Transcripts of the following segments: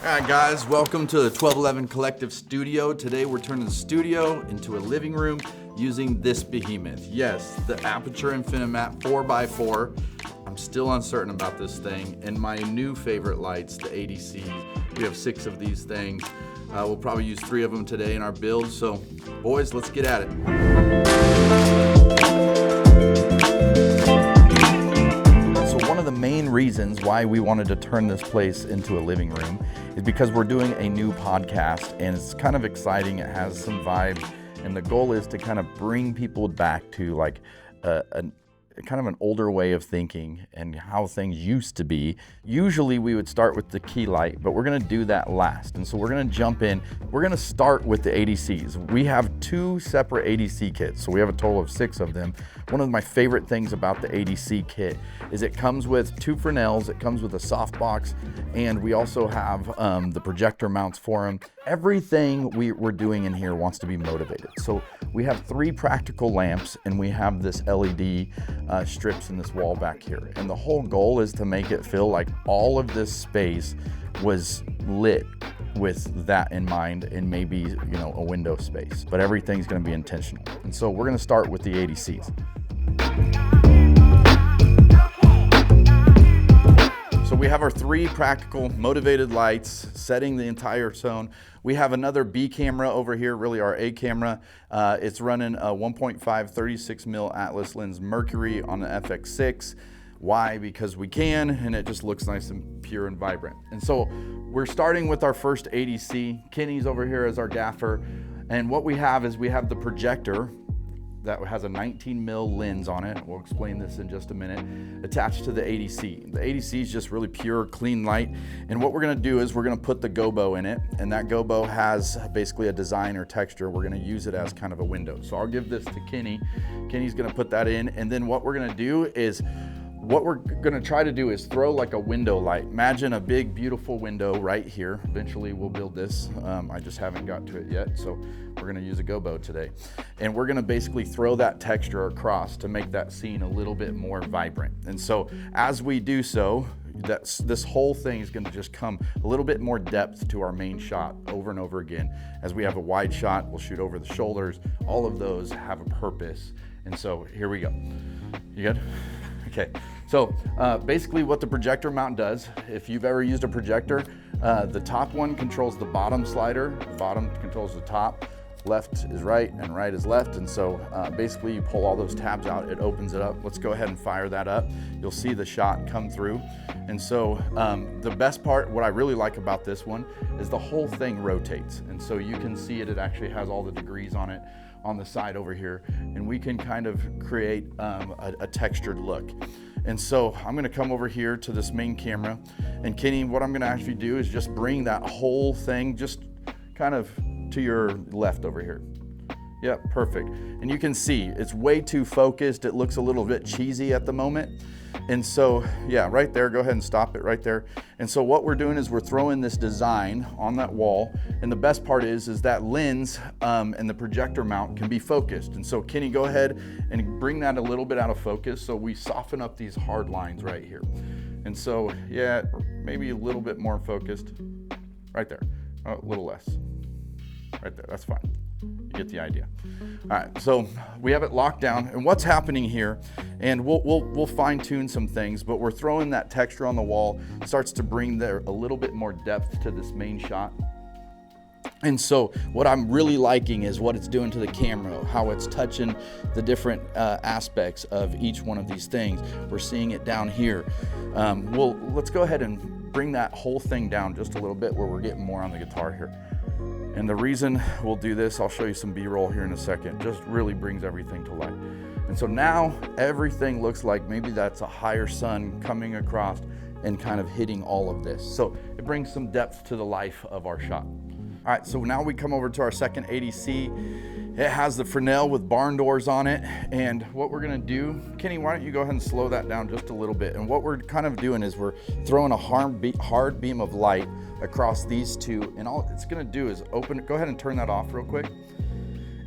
All right, guys, welcome to the 1211 Collective Studio. Today we're turning the studio into a living room using this behemoth. Yes, the Aputure Infinimat 4x4. I'm still uncertain about this thing. And my new favorite lights, the ADCs. We have 6 of these things. We'll probably use 3 of them today in our build. So, boys, let's get at it. One of the main reasons why we wanted to turn this place into a living room is because we're doing a new podcast and it's kind of exciting. It has some vibe, and the goal is to kind of bring people back to like a kind of an older way of thinking and how things used to be. Usually we would start with the key light, but we're gonna do that last. And so we're gonna jump in. We're gonna start with the ADCs. We have 2 separate ADC kits, so we have a total of 6 of them. One of my favorite things about the ADC kit is it comes with 2 Fresnels, it comes with a softbox, and we also have the projector mounts for them. Everything we're doing in here wants to be motivated. So we have 3 practical lamps and we have this LED strips in this wall back here. And the whole goal is to make it feel like all of this space was lit with that in mind, and maybe, you know, a window space, but everything's going to be intentional. And so we're going to start with the ADCs. So we have our 3 practical motivated lights setting the entire zone. We have another B camera over here, really our A camera. It's running a 1.5 36mm Atlas lens Mercury on the FX6. Why? Because we can, and it just looks nice and pure and vibrant. And so we're starting with our first ADC. Kenny's over here as our gaffer. And what we have is we have the projector that has a 19mm lens on it. We'll explain this in just a minute, attached to the ADC. The ADC is just really pure, clean light. And what we're gonna do is we're gonna put the gobo in it, and that gobo has basically a design or texture. We're gonna use it as kind of a window. So I'll give this to Kenny. Kenny's gonna put that in, and then what we're gonna do is what we're gonna try to do is throw like a window light. Imagine a big, beautiful window right here. Eventually we'll build this. I just haven't got to it yet, so we're gonna use a gobo today. And we're gonna basically throw that texture across to make that scene a little bit more vibrant. And so as we do so, this whole thing is gonna just come a little bit more depth to our main shot over and over again. As we have a wide shot, we'll shoot over the shoulders. All of those have a purpose. And so here we go. You good? Okay, so basically what the projector mount does, if you've ever used a projector, the top one controls the bottom slider, the bottom controls the top, left is right and right is left, and so basically you pull all those tabs out, it opens it up. Let's go ahead and fire that up. You'll see the shot come through. And so the best part, what I really like about this one, is the whole thing rotates. And so you can see it actually has all the degrees on it on the side over here, and we can kind of create a textured look. And so I'm gonna come over here to this main camera, and Kenny, what I'm gonna actually do is just bring that whole thing just kind of to your left over here. Yep, perfect. And you can see it's way too focused. It looks a little bit cheesy at the moment. And so, yeah, right there, go ahead and stop it right there. And so what we're doing is we're throwing this design on that wall. And the best part is that lens and the projector mount can be focused. And so Kenny, go ahead and bring that a little bit out of focus so we soften up these hard lines right here. And so, yeah, maybe a little bit more focused. Right there, a little less. Right there, that's fine. You get the idea. All right, so we have it locked down, and what's happening here, and we'll fine tune some things, but we're throwing that texture on the wall, starts to bring there a little bit more depth to this main shot. And so what I'm really liking is what it's doing to the camera, how it's touching the different aspects of each one of these things. We're seeing it down here. Let's go ahead and bring that whole thing down just a little bit where we're getting more on the guitar here. And the reason we'll do this, I'll show you some B-roll here in a second, just really brings everything to light. And so now everything looks like maybe that's a higher sun coming across and kind of hitting all of this. So it brings some depth to the life of our shot. All right, so now we come over to our second ADC. It has the Fresnel with barn doors on it. And what we're gonna do, Kenny, why don't you go ahead and slow that down just a little bit. And what we're kind of doing is we're throwing a hard beam of light across these 2. And all it's gonna do is open, go ahead and turn that off real quick.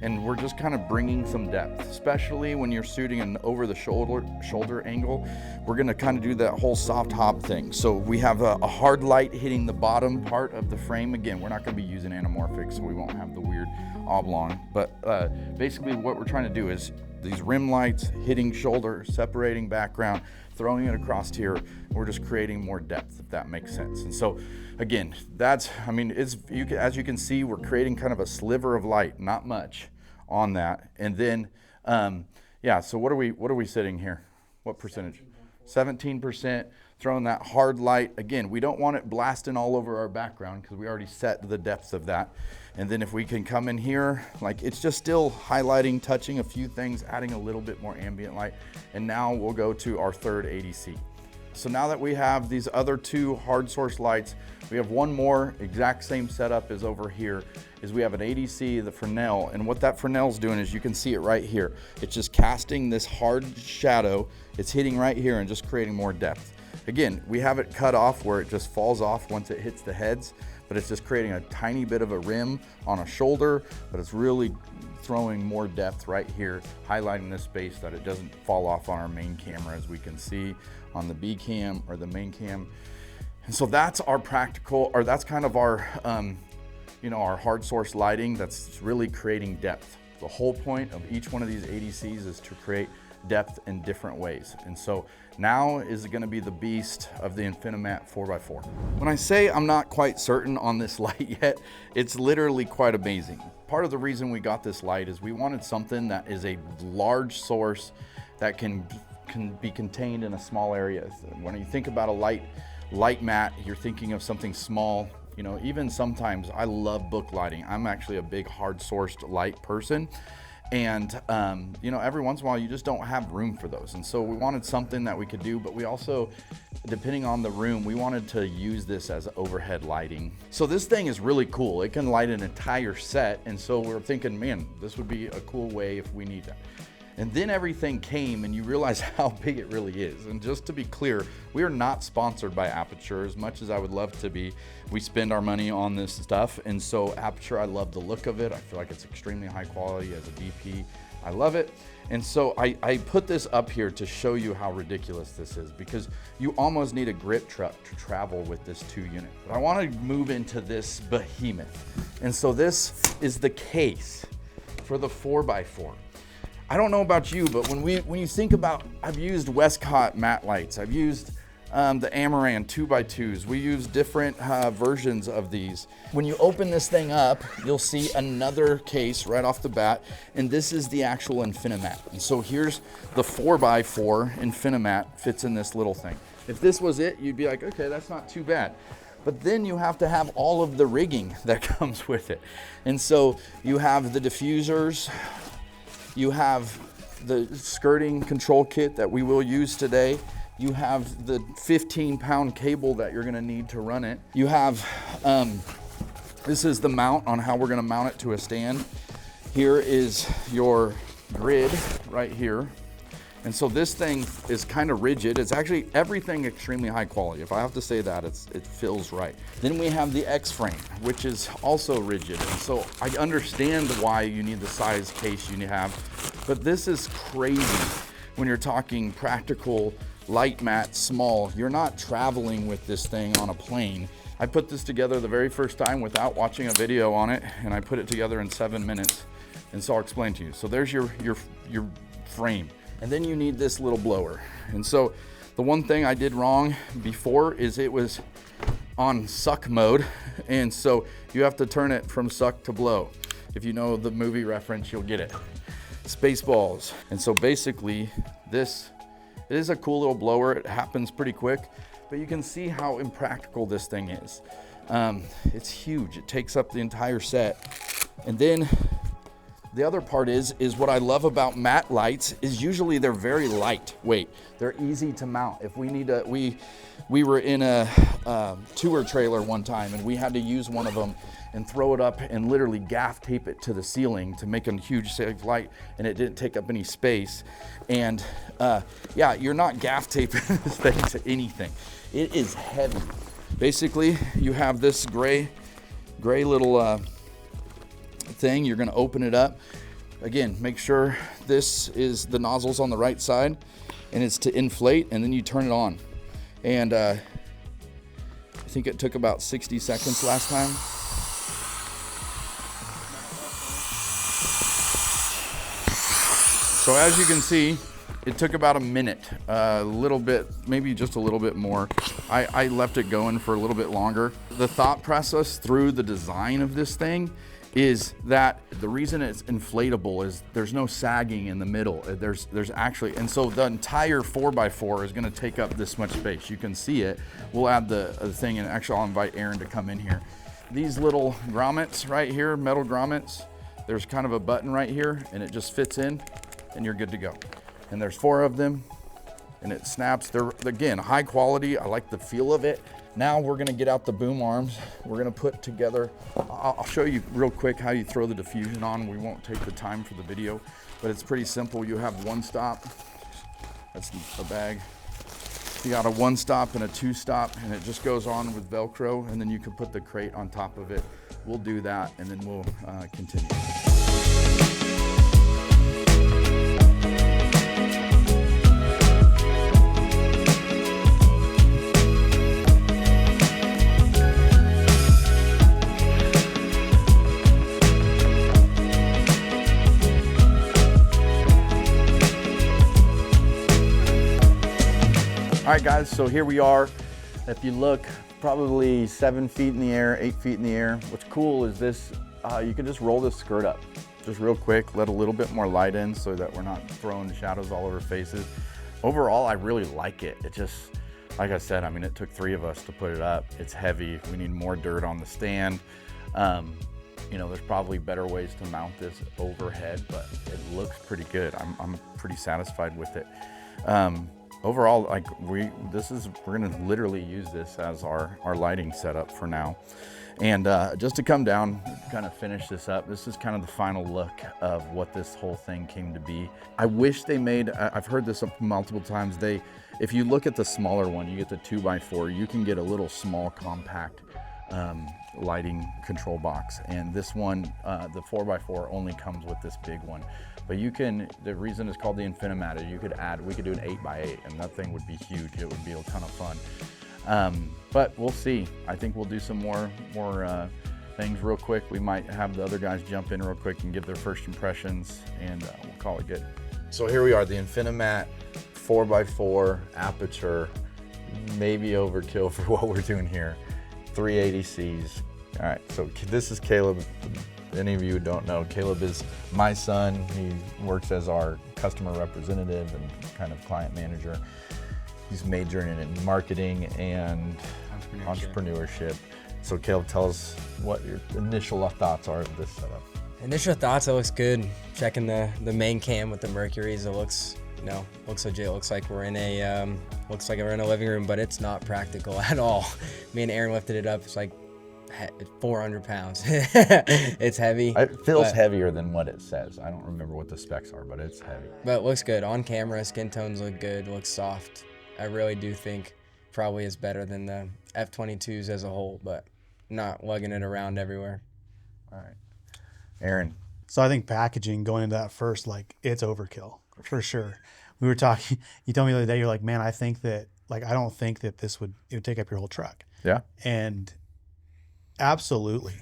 and we're just kind of bringing some depth, especially when you're shooting an over the shoulder angle. We're gonna kind of do that whole soft hop thing. So we have a hard light hitting the bottom part of the frame. Again, we're not gonna be using anamorphic, so we won't have the weird oblong, but basically what we're trying to do is these rim lights hitting shoulder, separating background, throwing it across here. We're just creating more depth, if that makes sense. And so again, that's, I mean, as you can see, we're creating kind of a sliver of light, not much on that. And then, yeah, so what are we sitting here? What percentage? 17%, throwing that hard light. Again, we don't want it blasting all over our background because we already set the depths of that. And then if we can come in here, like it's just still highlighting, touching a few things, adding a little bit more ambient light. And now we'll go to our third ADC. So now that we have these other two hard source lights, we have one more exact same setup as over here, is we have an ADC, the Fresnel, and what that Fresnel's doing is you can see it right here. It's just casting this hard shadow. It's hitting right here and just creating more depth. Again, we have it cut off where it just falls off once it hits the heads, but it's just creating a tiny bit of a rim on a shoulder, but it's really throwing more depth right here, highlighting this space that it doesn't fall off on our main camera, as we can see on the B cam or the main cam. And so that's our practical, or that's kind of our, you know, our hard source lighting that's really creating depth. The whole point of each one of these ADCs is to create depth in different ways. And so now is gonna be the beast of the Infinimat 4x4. When I say I'm not quite certain on this light yet, it's literally quite amazing. Part of the reason we got this light is we wanted something that is a large source that can be contained in a small area. When you think about a light mat, you're thinking of something small. You know, even sometimes I love book lighting. I'm actually a big hard sourced light person. And, you know, every once in a while you just don't have room for those. And so we wanted something that we could do, but we also, depending on the room, we wanted to use this as overhead lighting. So this thing is really cool. It can light an entire set. And so we're thinking, man, this would be a cool way if we need that. And then everything came and you realize how big it really is. And just to be clear, we are not sponsored by Aputure, as much as I would love to be. We spend our money on this stuff. And so Aputure, I love the look of it. I feel like it's extremely high quality as a DP. I love it. And so I put this up here to show you how ridiculous this is, because you almost need a grip truck to travel with this 2 unit. But I want to move into this behemoth. And so this is the case for the 4x4. I don't know about you, but when you think about, I've used Westcott matte lights, I've used the Amaran 2x2s, we use different versions of these. When you open this thing up, you'll see another case right off the bat, and this is the actual Infinimat. And so here's the 4x4 Infinimat fits in this little thing. If this was it, you'd be like, okay, that's not too bad. But then you have to have all of the rigging that comes with it. And so you have the diffusers, you have the skirting control kit that we will use today. You have the 15-pound cable that you're gonna need to run it. You have, this is the mount on how we're gonna mount it to a stand. Here is your grid right here. And so this thing is kind of rigid. It's actually everything extremely high quality. If I have to say that, it feels right. Then we have the X-frame, which is also rigid. And so I understand why you need the size case you have, but this is crazy when you're talking practical light mat small. You're not traveling with this thing on a plane. I put this together the very first time without watching a video on it, and I put it together in 7 minutes. And so I'll explain to you. So there's your frame. And then you need this little blower. And so the one thing I did wrong before is it was on suck mode. And so you have to turn it from suck to blow. If you know the movie reference, you'll get it. Spaceballs. And so basically it is a cool little blower. It happens pretty quick, but you can see how impractical this thing is. It's huge. It takes up the entire set. And then the other part is what I love about matte lights is usually they're very lightweight. They're easy to mount. If we need to, we were in a tour trailer one time and we had to use one of them and throw it up and literally gaff tape it to the ceiling to make a huge safe light, and it didn't take up any space. And yeah, you're not gaff taping this thing to anything. It is heavy. Basically, you have this gray little thing. You're going to open it up. again, make sure this is the nozzle's on the right side and it's to inflate, and then you turn it on. And I think it took about 60 seconds last time. So as you can see, it took about a minute, a little bit, maybe just a little bit more. I left it going for a little bit longer. The thought process through the design of this thing is that the reason it's inflatable is there's no sagging in the middle. There's actually, and so the entire 4x4 is gonna take up this much space. You can see it. We'll add the thing, and actually I'll invite Aaron to come in here. These little grommets right here, metal grommets, there's kind of a button right here, and it just fits in, and you're good to go. And there's 4 of them, and it snaps. They're, again, high quality. I like the feel of it. Now we're gonna get out the boom arms. We're gonna put together, I'll show you real quick how you throw the diffusion on. We won't take the time for the video, but it's pretty simple. You have 1 stop, that's a bag. You got a 1 stop and a 2 stop, and it just goes on with Velcro, and then you can put the crate on top of it. We'll do that, and then we'll continue. All right, guys, so here we are. If you look, probably 7 feet in the air, 8 feet in the air. What's cool is this, you can just roll this skirt up, just real quick, let a little bit more light in so that we're not throwing shadows all over faces. Overall, I really like it. It just, like I said, I mean, it took 3 of us to put it up. It's heavy. We need more dirt on the stand. You know, there's probably better ways to mount this overhead, but it looks pretty good. I'm pretty satisfied with it. Overall, like we're gonna literally use this as our lighting setup for now. And just to come down, kind of finish this up, this is kind of the final look of what this whole thing came to be. I wish they made, I've heard this multiple times, if you look at the smaller one, you get the 2x4, you can get a little small compact lighting control box. And this one, the 4x4 only comes with this big one. But you can, the reason it's called the Infinimat is we could do an 8x8, and that thing would be huge. It would be a ton of fun. But we'll see. I think we'll do some more things real quick. We might have the other guys jump in real quick and give their first impressions, and we'll call it good. So here we are, the Infinimat 4x4 Aputure, maybe overkill for what we're doing here. 380Cs. All right, so this is Caleb. Any of you who don't know, Caleb is my son. He works as our customer representative and kind of client manager. He's majoring in marketing and entrepreneurship. So Caleb, tell us what your initial thoughts are of this setup. Initial thoughts, it looks good. Checking the main cam with the Mercuries, it looks, looks legit. It looks like we're in a living room, but it's not practical at all. Me and Aaron lifted it up. It's like 400 pounds. It's heavy. It feels heavier than what it says. I don't remember what the specs are, but it's heavy. But it looks good. On camera, skin tones look good, looks soft. I really do think probably is better than the F-22s as a whole, but not lugging it around everywhere. All right. Aaron. So I think packaging going into that first, like, it's overkill for sure. We were talking, you told me the other day, you're like, man, I think that, like, I don't think that it would take up your whole truck. Yeah. And absolutely.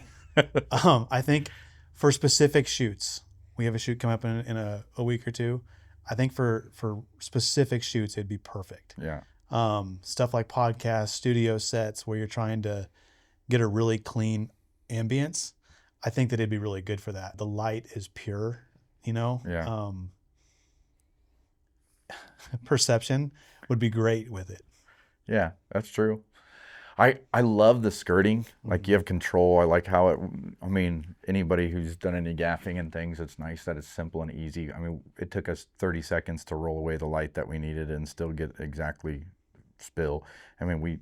I think for specific shoots, we have a shoot coming up in a week or two. I think for specific shoots, it'd be perfect. Yeah. Stuff like podcasts, studio sets where you're trying to get a really clean ambience. I think that it'd be really good for that. The light is pure, Yeah. Perception would be great with it. Yeah, that's true. I love the skirting. Like, you have control. I like how anybody who's done any gaffing and things, it's nice that it's simple and easy. I mean, it took us 30 seconds to roll away the light that we needed and still get exactly spill. I mean,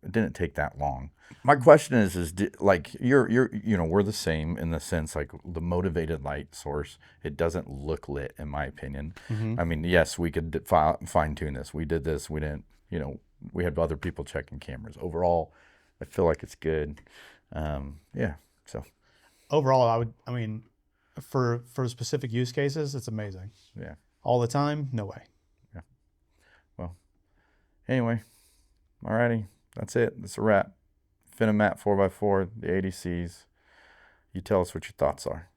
it didn't take that long. My question is like, we're the same in the sense, like, the motivated light source, it doesn't look lit, in my opinion. Mm-hmm. I mean, yes, we could fine tune this. We did this. We didn't, we had other people checking cameras. Overall, I feel like it's good. So. Overall, for specific use cases, it's amazing. Yeah. All the time, no way. Yeah. Well, anyway, alrighty, that's it. That's a wrap. Infinimat 4x4, the ADCs. You tell us what your thoughts are.